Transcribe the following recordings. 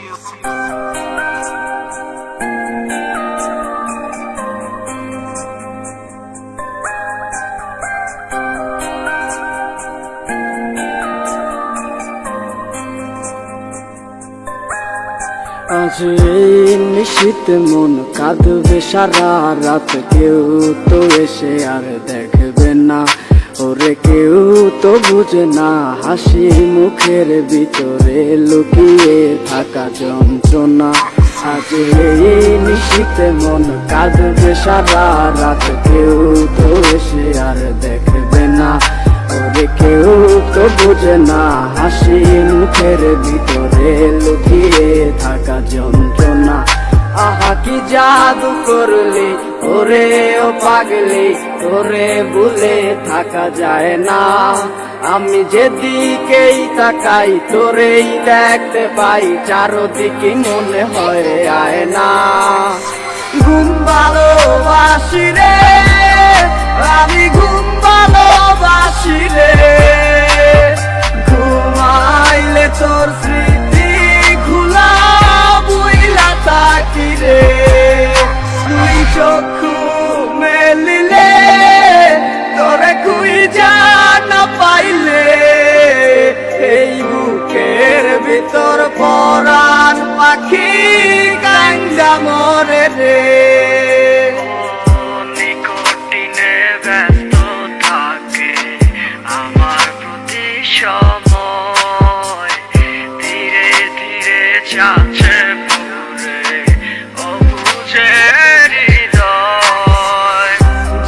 আজ এই নিশীত মন কাঁদবে সারা রাত, কেউ তো এসে আর দেখবে না, ওরে কেউ তো বুঝে না হাসি মুখের ভিতরে লুকিয়ে থাকা যন্ত্রণা। আজ এই নিশীত মন কাঁদবে সারা রাত, কেউ তো এসে আর দেখবে না, ওরে কেউ তো বুঝে না হাসি মুখের ভিতরে লুকিয়ে থাকা যন্ত্রণা। আহা কি জাদু করলি ওরে ও পাগলি, তোরে ভুলে থাকা যায় না। আমি যেদিকেই তাকাই তোরেই দেখতে পাই, চারদিকে মনে হয় আয় না। ঘুম ভালোবাসি রে আমি, ঘুম ভালোবাসি রে, ঘুমাইলে তোর স্মৃতি ঘুলা বুইলা থাকি রে। তুই চক্ষু মেলিলে তোরে খুঁজা না পাইলে, এই বুকের ভিতর পরাণ পাখি কান্দা মরে রে। সময় ধীরে ধীরে যাচ্ছে পুরে অবুঝের হৃদয়,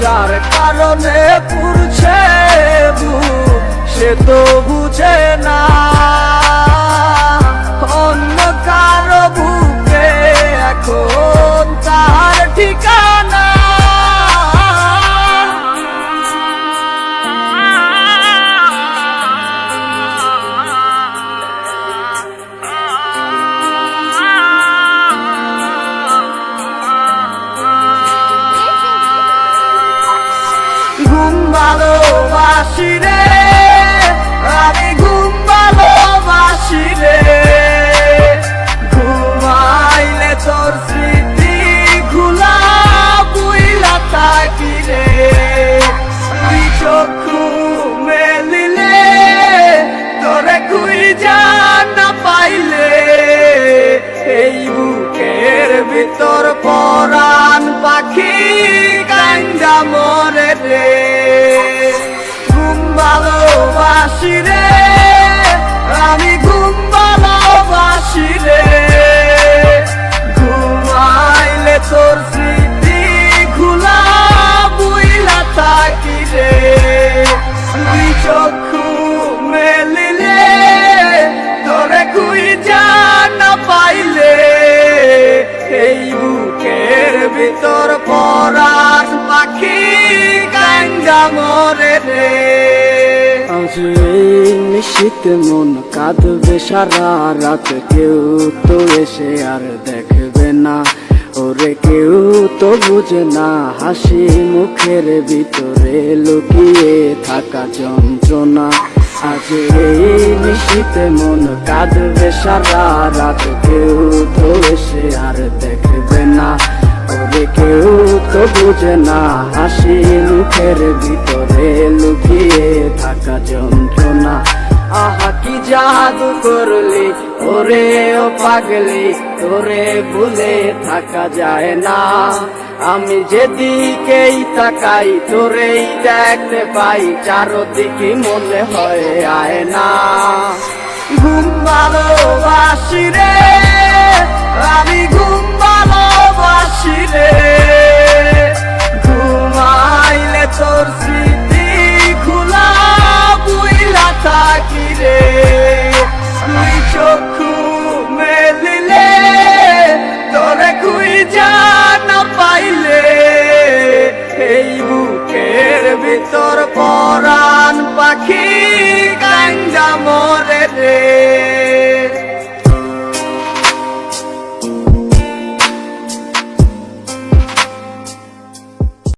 যার কারণে পুরছে বুক সে তো বুঝে না, অন্য কারো বুকে এখন তার ঠিকানা। ঘুম ভালোবাসি রে আমি, ঘুম ভালোবাসি রে, ঘুমাইলে তোর স্মৃতি ঘুলা বুইলা থাকি রে। তুই চক্ষু মেলিলে তোরে খুঁজা না পাইলে, এই বুকের ভিতর পরাণ পাখি কান্দা মরে রে। ঘুম ভালোবাসি রে আমি, ঘুম ভালোবাসি রে, ঘুমাইলে তোর স্মৃতি ঘুলা বুইলা থাকি রে। তুই চক্ষু মেলিলে তোরে খুঁজা না পাইলে, এই বুকের ভিতর পরাণ পাখি কান্দা মরে রে। আজ এই নিশীত মন কাঁদবে সারা রাত, কেউ তো এসে আর দেখবে না, ওরে কেউ তো বুঝে না হাসি মুখের ভিতরে লুকিয়ে থাকা যন্ত্রণা। আজ এই নিশীত মন কাঁদবে সারা রাত, কেউ তো এসে আর দেখবে না, ওরে কেউ তো বুঝে না হাসি মুখের ভিতরে লুকিয়ে থাকা যন্ত্রণা। আহা কি জাদু করলি ওরে ও পাগলি, তোরে ভুলে থাকা যায় না। আমি যেদিকেই তাকাই তোরেই দেখতে পাই, চারদিকে মনে হয় আয় না। ঘুম ভালোবাসি রে